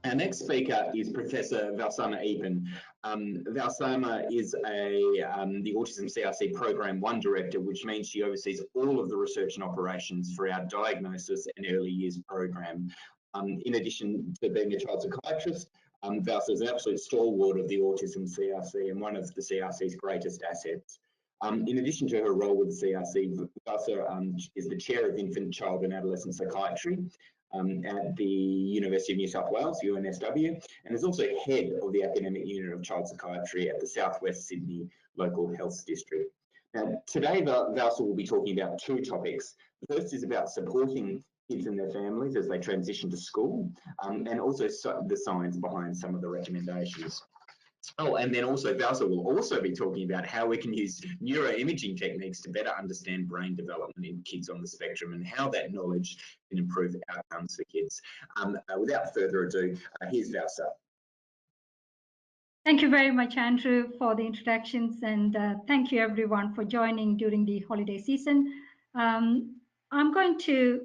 Our next speaker is Professor Valsamma Eapen. Valsamma is the Autism CRC Program 1 Director, which means she oversees all of the research and operations for our diagnosis and early years program. In addition to being a child psychiatrist, Valsa is an absolute stalwart of the Autism CRC and one of the CRC's greatest assets. In addition to her role with the CRC, Valsa is the Chair of Infant, Child and Adolescent Psychiatry at the University of New South Wales, UNSW, and is also head of the Academic Unit of Child Psychiatry at the South West Sydney Local Health District. Now, today Valsa will be talking about two topics. The first is about supporting kids and their families as they transition to school, and also the science behind some of the recommendations. Oh, and then also Valsa will also be talking about how we can use neuroimaging techniques to better understand brain development in kids on the spectrum and how that knowledge can improve outcomes for kids. Without further ado, here's Valsa. Thank you very much, Andrew, for the introductions, and thank you everyone for joining during the holiday season. I'm going to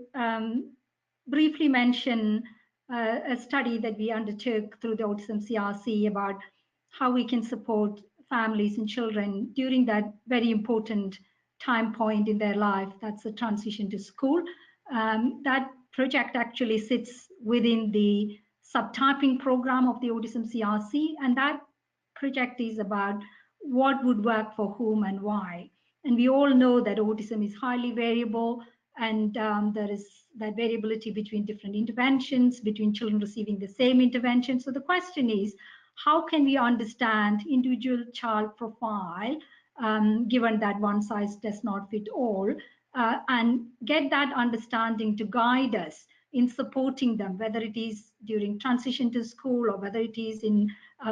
briefly mention a study that we undertook through the Autism CRC about how we can support families and children during that very important time point in their life, that's the transition to school. That project actually sits within the subtyping program of the Autism CRC, and that project is about what would work for whom and why. And we all know that autism is highly variable, and there is that variability between different interventions, between children receiving the same intervention. So the question is, how can we understand individual child profile, given that one size does not fit all, and get that understanding to guide us in supporting them, whether it is during transition to school or whether it is in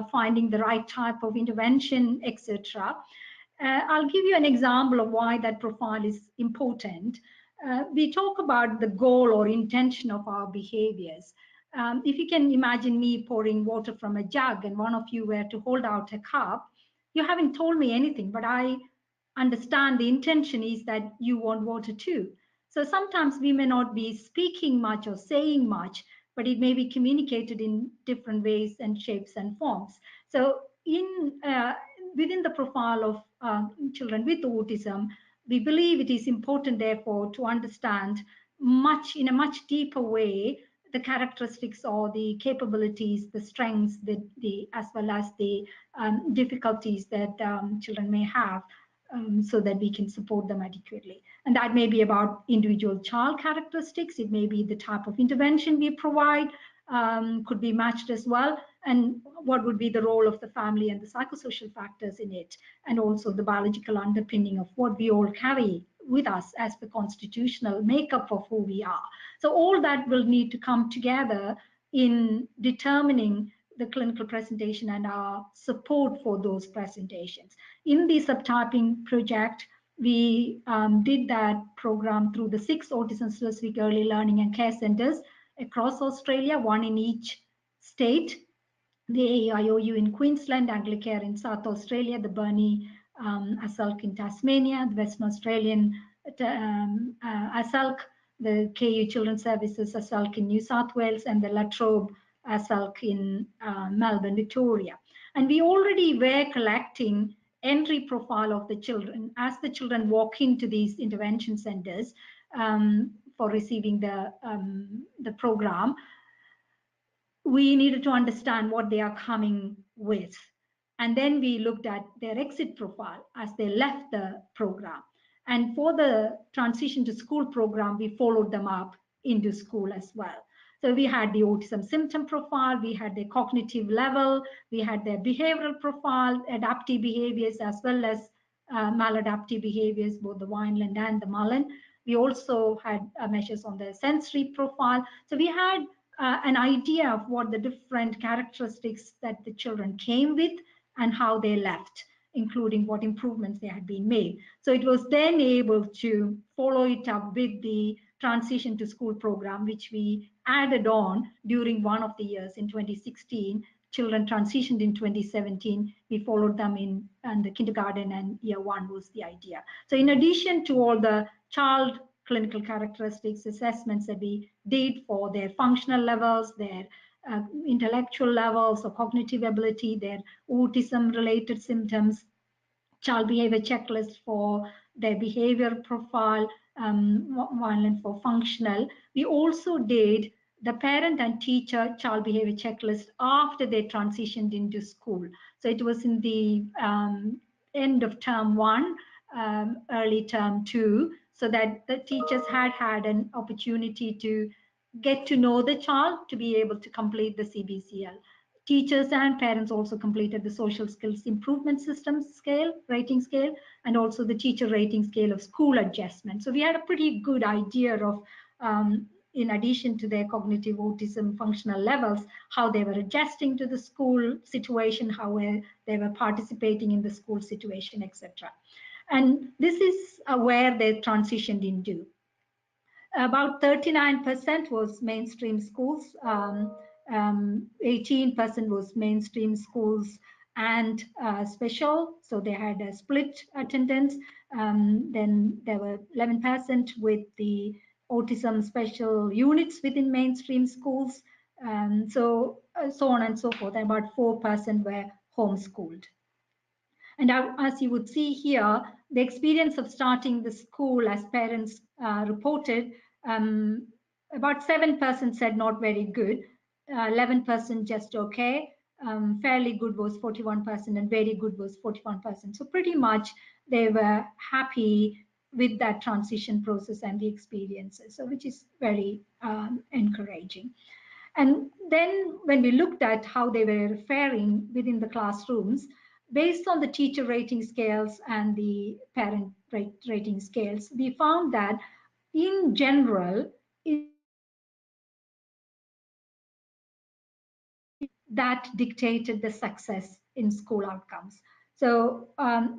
finding the right type of intervention, etc. I'll give you an example of why that profile is important. We talk about the goal or intention of our behaviors. If you can imagine me pouring water from a jug and one of you were to hold out a cup, you haven't told me anything, but I understand the intention is that you want water too. So sometimes we may not be speaking much or saying much, but it may be communicated in different ways and shapes and forms. So within the profile of children with autism, we believe it is important, therefore, to understand in a much deeper way the characteristics or the capabilities, the strengths, as well as the difficulties that children may have, so that we can support them adequately. And that may be about individual child characteristics. It may be the type of intervention we provide, could be matched as well, and what would be the role of the family and the psychosocial factors in it, and also the biological underpinning of what we all carry with us as the constitutional makeup of who we are. So all that will need to come together in determining the clinical presentation and our support for those presentations. In the subtyping project, we did that program through the 6 autism-specific early learning and care centres across Australia, 1 in each state, the AEIOU in Queensland, Anglicare in South Australia, the Burnie ASELCC in Tasmania, the Western Australian ASELCC, the KU Children's Services ASELCC in New South Wales, and the La Trobe ASELCC in Melbourne, Victoria. And we already were collecting entry profile of the children as the children walk into these intervention centres for receiving the program. We needed to understand what they are coming with. And then we looked at their exit profile as they left the program. And for the transition to school program, we followed them up into school as well. So we had the autism symptom profile, we had their cognitive level, we had their behavioral profile, adaptive behaviors as well as maladaptive behaviors, both the Vineland and the Mullen. We also had measures on the sensory profile. So we had an idea of what the different characteristics that the children came with and how they left, including what improvements they had been made. So it was then able to follow it up with the transition to school program, which we added on during one of the years in 2016. Children transitioned in 2017. We followed them in the kindergarten, and year 1 was the idea. So in addition to all the child clinical characteristics assessments that we did for their functional levels, their intellectual levels or cognitive ability, their autism-related symptoms, child behavior checklist for their behavior profile, violent for functional. We also did the parent and teacher child behavior checklist after they transitioned into school. So it was in the end of term 1, early term 2, so that the teachers had an opportunity to get to know the child to be able to complete the CBCL. Teachers and parents also completed the social skills improvement system scale, rating scale, and also the teacher rating scale of school adjustment. So we had a pretty good idea of, in addition to their cognitive autism functional levels, how they were adjusting to the school situation, how they were participating in the school situation, etc. And this is where they transitioned into. About 39% was mainstream schools, 18% was mainstream schools and special, so they had a split attendance. Then there were 11% with the autism special units within mainstream schools, so on and so forth. And about 4% were homeschooled. And as you would see here, the experience of starting the school, as parents reported, about 7% said not very good, 11% just okay, fairly good was 41%, and very good was 41%. So pretty much they were happy with that transition process and the experiences, so which is very encouraging. And then when we looked at how they were faring within the classrooms, based on the teacher rating scales and the parent rating scales, we found that in general, that dictated the success in school outcomes. So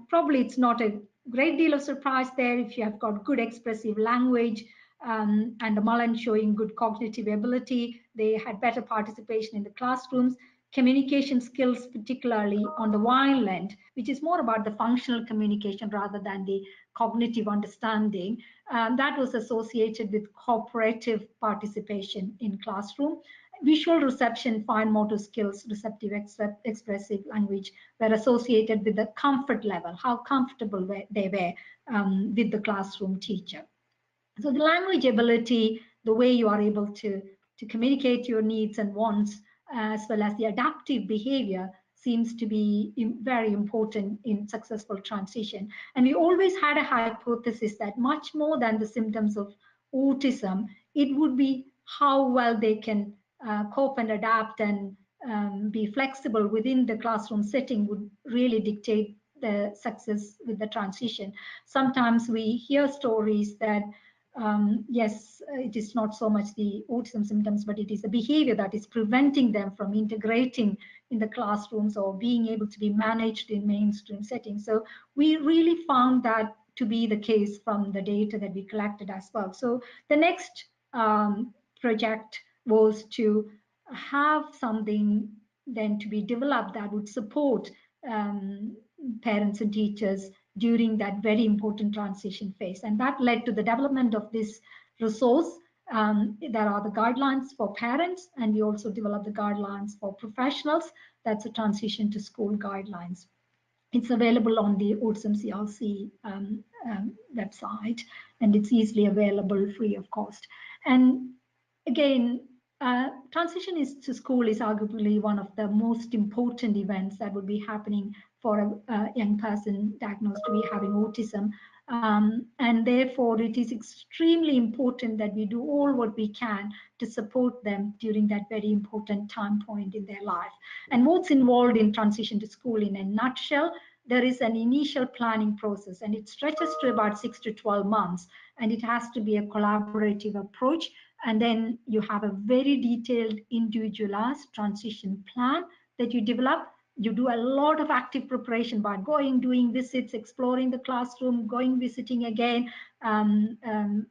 probably it's not a great deal of surprise there if you have got good expressive language, and the Mullen showing good cognitive ability. They had better participation in the classrooms. Communication skills, particularly on the violent, which is more about the functional communication rather than the cognitive understanding, that was associated with cooperative participation in classroom. Visual reception, fine motor skills, receptive expressive language were associated with the comfort level, how comfortable they were with the classroom teacher. So the language ability, the way you are able to communicate your needs and wants, as well as the adaptive behavior, seems to be very important in successful transition. And we always had a hypothesis that much more than the symptoms of autism, it would be how well they can cope and adapt and be flexible within the classroom setting would really dictate the success with the transition. Sometimes we hear stories that yes, it is not so much the autism symptoms, but it is the behavior that is preventing them from integrating in the classrooms or being able to be managed in mainstream settings. So we really found that to be the case from the data that we collected as well. So the next project was to have something then to be developed that would support parents and teachers during that very important transition phase. And that led to the development of this resource. There are the guidelines for parents, and we also developed the guidelines for professionals. That's a transition to school guidelines. It's available on the Autism CRC website, and it's easily available free of cost. And again, transition to school is arguably one of the most important events that would be happening for a young person diagnosed to be having autism. And therefore, it is extremely important that we do all what we can to support them during that very important time point in their life. And what's involved in transition to school in a nutshell, there is an initial planning process, and it stretches to about 6 to 12 months, and it has to be a collaborative approach. And then you have a very detailed individualized transition plan that you develop. You do a lot of active preparation by going, doing visits, exploring the classroom, going, visiting again,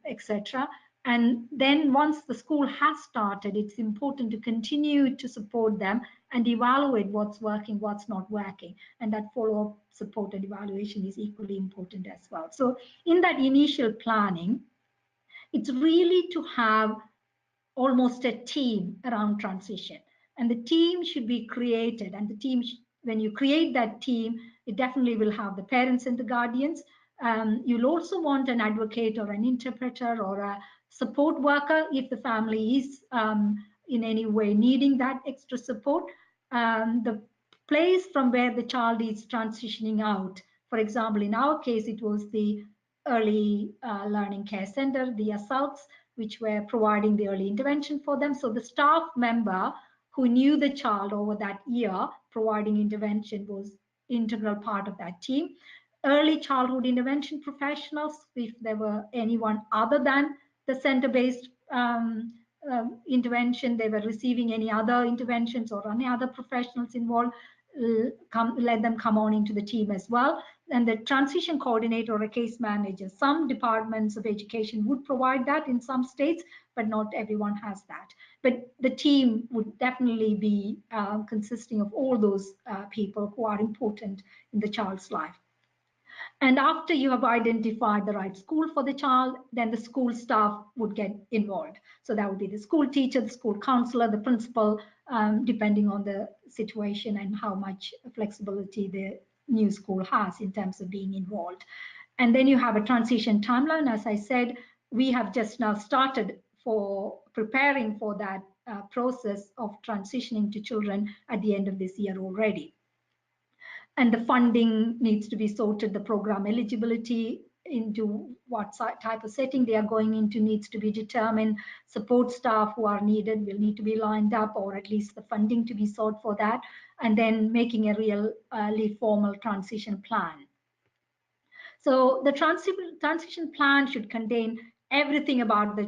etc. And then once the school has started, it's important to continue to support them and evaluate what's working, what's not working. And that follow-up support and evaluation is equally important as well. So in that initial planning, it's really to have almost a team around transition. And the team should be created. And the team, when you create that team, it definitely will have the parents and the guardians. You'll also want an advocate or an interpreter or a support worker if the family is in any way needing that extra support. The place from where the child is transitioning out. For example, in our case, it was the Early Learning Care Center, the ASELCCs, which were providing the early intervention for them. So the staff member who knew the child over that year providing intervention was integral part of that team. Early childhood intervention professionals, if there were anyone other than the center-based intervention, they were receiving any other interventions or any other professionals involved, let them come on into the team as well. And the transition coordinator or a case manager, some departments of education would provide that in some states, but not everyone has that. But the team would definitely be consisting of all those people who are important in the child's life. And after you have identified the right school for the child, then the school staff would get involved. So that would be the school teacher, the school counselor, the principal, depending on the situation and how much flexibility the new school has in terms of being involved. And then you have a transition timeline. As I said, we have just now started for preparing for that process of transitioning to children at the end of this year already. And the funding needs to be sorted, the program eligibility into what type of setting they are going into needs to be determined. Support staff who are needed will need to be lined up, or at least the funding to be sought for that, and then making a really formal transition plan. So the transition plan should contain everything about the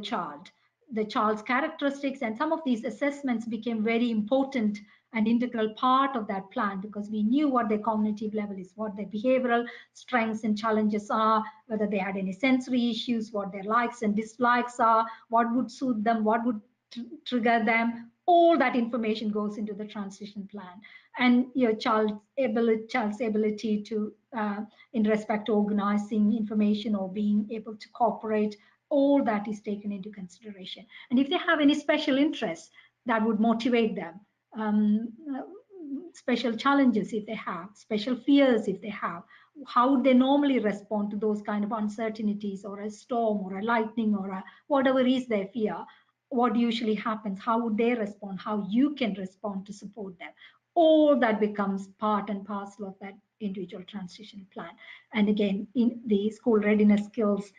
child's characteristics, and some of these assessments became very important and integral part of that plan because we knew what their cognitive level is, what their behavioral strengths and challenges are, whether they had any sensory issues, what their likes and dislikes are, what would suit them, what would trigger them. All that information goes into the transition plan, and your child's ability to, in respect to organizing information or being able to cooperate, all that is taken into consideration. And if they have any special interests that would motivate them, special challenges if they have, special fears if they have, how would they normally respond to those kind of uncertainties, or a storm or a lightning or a whatever is their fear, what usually happens, how would they respond, how you can respond to support them. All that becomes part and parcel of that individual transition plan. And again, in the school readiness skills,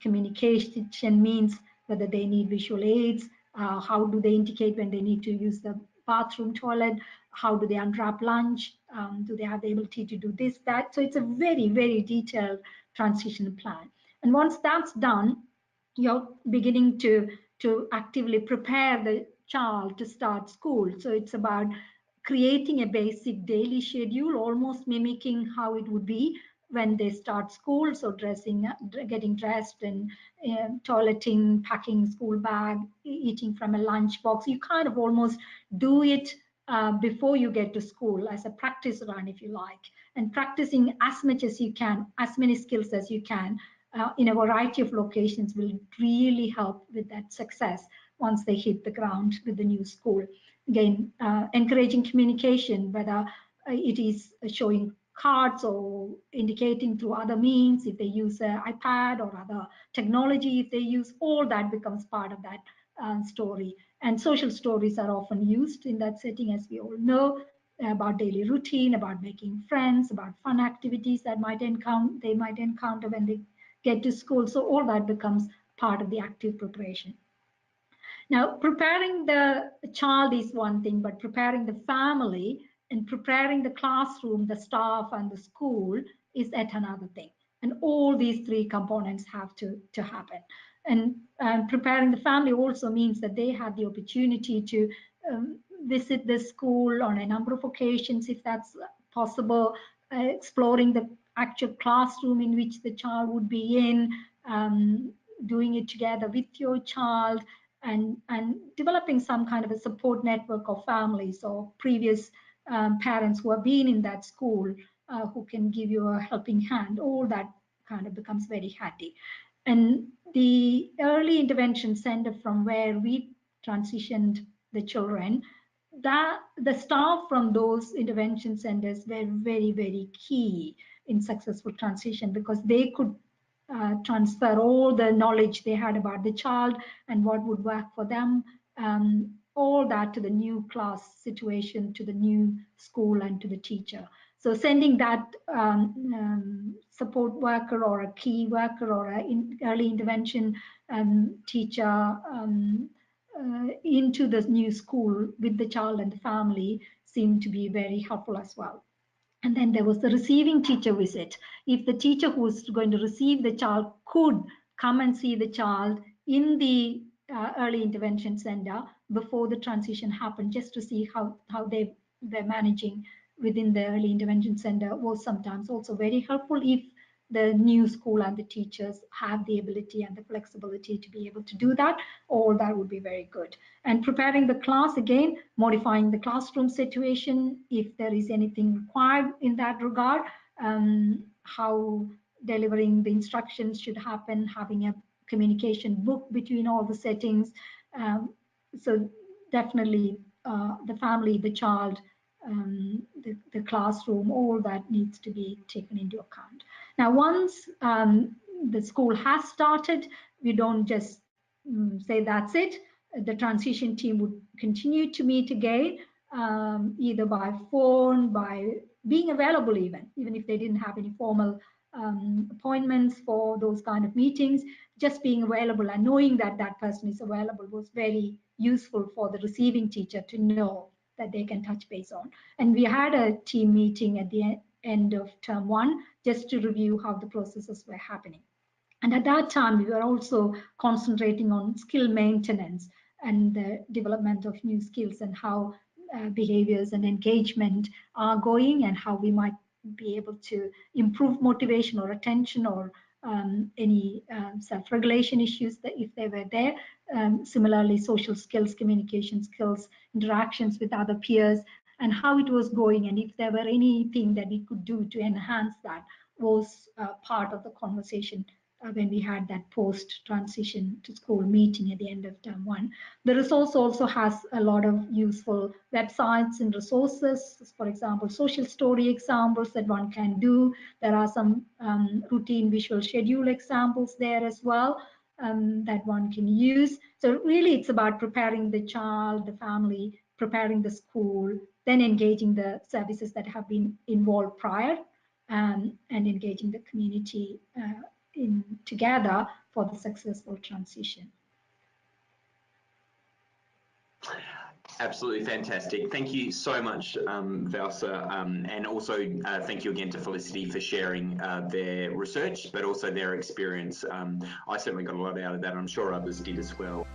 communication means whether they need visual aids, how do they indicate when they need to use the bathroom, toilet, how do they unwrap lunch, do they have the ability to do this, that. So it's a very, very detailed transition plan. And once that's done, you're beginning to actively prepare the child to start school. So it's about creating a basic daily schedule, almost mimicking how it would be when they start school. So dressing, getting dressed, and toileting, packing school bag, eating from a lunch box. You kind of almost do it before you get to school as a practice run, if you like, and practicing as much as you can, as many skills as you can in a variety of locations will really help with that success once they hit the ground with the new school. Again, encouraging communication, whether it is showing cards or indicating through other means, if they use an iPad or other technology, if they use, all that becomes part of that story. And social stories are often used in that setting, as we all know, about daily routine, about making friends, about fun activities that they might encounter when they get to school. So all that becomes part of the active preparation. Now, preparing the child is one thing, but preparing the family and preparing the classroom, the staff, and the school is yet another thing. And all these three components have to happen. And preparing the family also means that they have the opportunity to visit the school on a number of occasions, if that's possible, exploring the actual classroom in which the child would be in, doing it together with your child, and developing some kind of a support network of families or previous parents who have been in that school who can give you a helping hand. All that kind of becomes very handy. And the early intervention center from where we transitioned the children, that the staff from those intervention centers were very, very key in successful transition, because they could transfer all the knowledge they had about the child and what would work for them, all that to the new class situation, to the new school, and to the teacher. So sending that support worker or a key worker or an early intervention teacher into the new school with the child and the family seemed to be very helpful as well. And then there was the receiving teacher visit. If the teacher who was going to receive the child could come and see the child in the early intervention center before the transition happened, just to see how they're managing within the early intervention center, was sometimes also very helpful if the new school and the teachers have the ability and the flexibility to be able to do that. All that would be very good. And preparing the class, again, modifying the classroom situation if there is anything required in that regard, how delivering the instructions should happen, having a communication book between all the settings. So definitely the family, the child, the classroom, all that needs to be taken into account. Now, once the school has started, we don't just say that's it. The transition team would continue to meet again, either by phone, by being available, even if they didn't have any formal appointments for those kind of meetings. Just being available and knowing that that person is available was very useful for the receiving teacher to know that they can touch base on. And we had a team meeting at the end of term 1 just to review how the processes were happening. And at that time, we were also concentrating on skill maintenance and the development of new skills, and how behaviors and engagement are going, and how we might be able to improve motivation or attention, or any self-regulation issues that if they were there. Similarly, social skills, communication skills, interactions with other peers, and how it was going, and if there were anything that we could do to enhance that, was part of the conversation when we had that post-transition to school meeting at the end of term 1. The resource also has a lot of useful websites and resources. For example, social story examples that one can do. There are some routine visual schedule examples there as well that one can use. So really it's about preparing the child, the family, preparing the school, then engaging the services that have been involved prior, and engaging the community together for the successful transition. Absolutely fantastic. Thank you so much, Valsa, and also thank you again to Felicity for sharing their research, but also their experience. I certainly got a lot out of that. I'm sure others did as well.